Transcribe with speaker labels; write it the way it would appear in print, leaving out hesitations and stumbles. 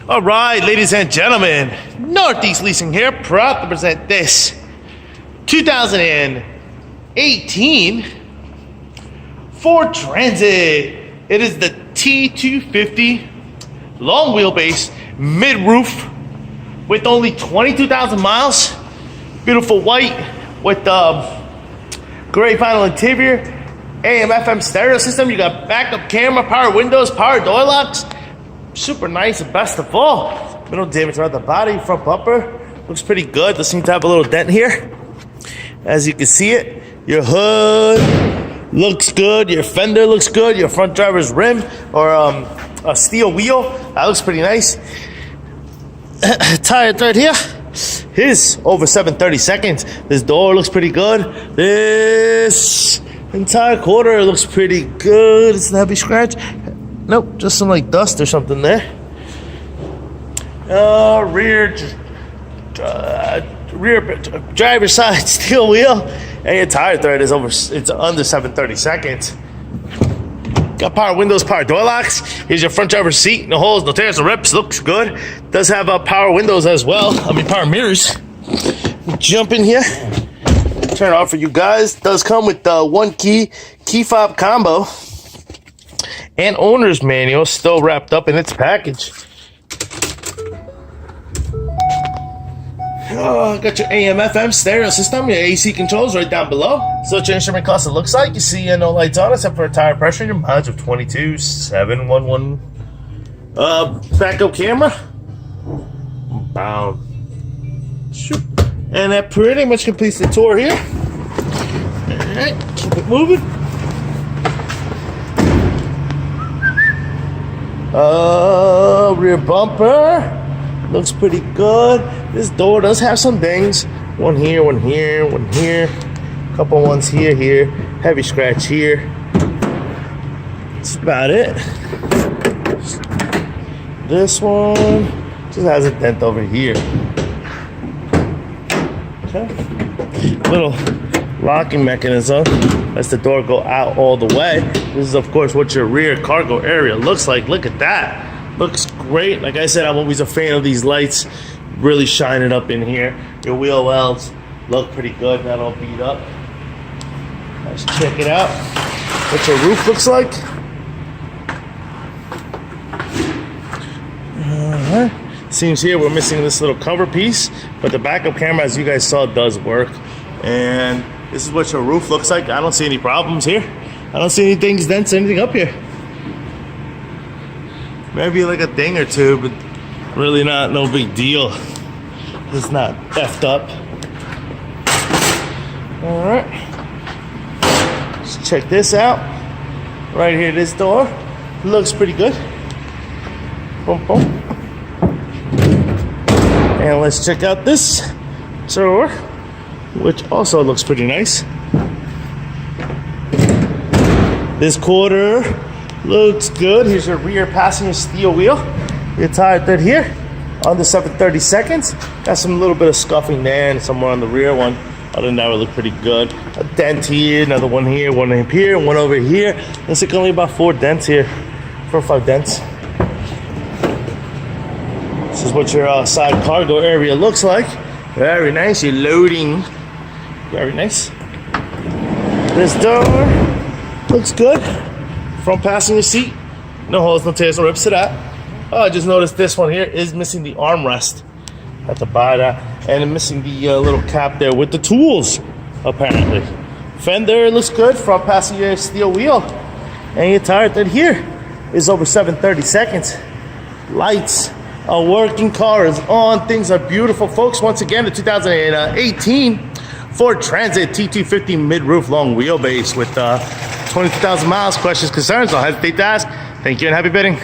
Speaker 1: All right, ladies and gentlemen, Northeast Leasing here, proud to present this 2018 Ford Transit. It is the T-250 long wheelbase, mid-roof, with only 22,000 miles. Beautiful white with gray vinyl interior, AM/FM stereo system. You got backup camera, power windows, power door locks. Super nice, and best of all, middle damage around the body. Front bumper looks pretty good. Does seem to have a little dent here, as you can see it. Your hood looks good. Your fender looks good. Your front driver's rim or a steel wheel, that looks pretty nice. Tire thread here is over 7/32. This door looks pretty good. This entire quarter looks pretty good. It's a heavy scratch. Nope, just some like dust or something there. Rear driver's side steel wheel, and your tire thread is it's under 7/32. Got power windows, power door locks. Here's your front driver's seat. No holes, no tears, no rips. Looks good. Does have power windows as well. Power mirrors. Jump in here. Turn it off for you guys. Does come with one key fob combo and owner's manual, still wrapped up in its package. Got your AM/FM stereo system, your AC controls right down below. So what your instrument cluster looks like. You see no lights on except for a tire pressure and your mileage of 22,711. Backup camera. Bound. Shoot. And that pretty much completes the tour here. Alright, keep it moving. Rear bumper looks pretty good. This door does have some dings. One here, one here, one here. Couple ones here. Heavy scratch here. That's about it. This one just has a dent over here. Okay. Little locking mechanism. Lets the door go out all the way. This is, of course, what your rear cargo area looks like. Look at that. Looks great. Like I said, I'm always a fan of these lights. Really shining up in here. Your wheel wells look pretty good. Not all beat up. Let's check it out. What your roof looks like. Seems here we're missing this little cover piece, but the backup camera, as you guys saw, does work. And this is what your roof looks like. I don't see any problems here. I don't see any dings, dents, anything up here. Maybe like a ding or two, but really no big deal. It's not effed up. All right. Let's check this out. Right here, this door looks pretty good. Boom, boom. And let's check out this door, which also looks pretty nice. This quarter looks good. Here's your rear passenger steel wheel. Your tire thread here, under 7/32. Got some little bit of scuffing there and somewhere on the rear one. Other than that, it look pretty good. A dent here, another one here, one up here, one over here. Looks like only about 4 dents here, 4 or 5 dents. This is what your side cargo area looks like. Very nice. Your loading, very nice. This door looks good. Front passenger seat, no holes, no tears, no rips to that. Oh, I just noticed this one here is missing the armrest. Have to buy that. And missing the little cap there with the tools, apparently. Fender looks good. Front passenger steel wheel. And your tire thread here is over 7/32. Lights. A working car is on. Things are beautiful, folks. Once again, the 2018 Ford Transit T-250 mid-roof long wheelbase with 22,000 miles. Questions, concerns, don't hesitate to ask. Thank you and happy bidding.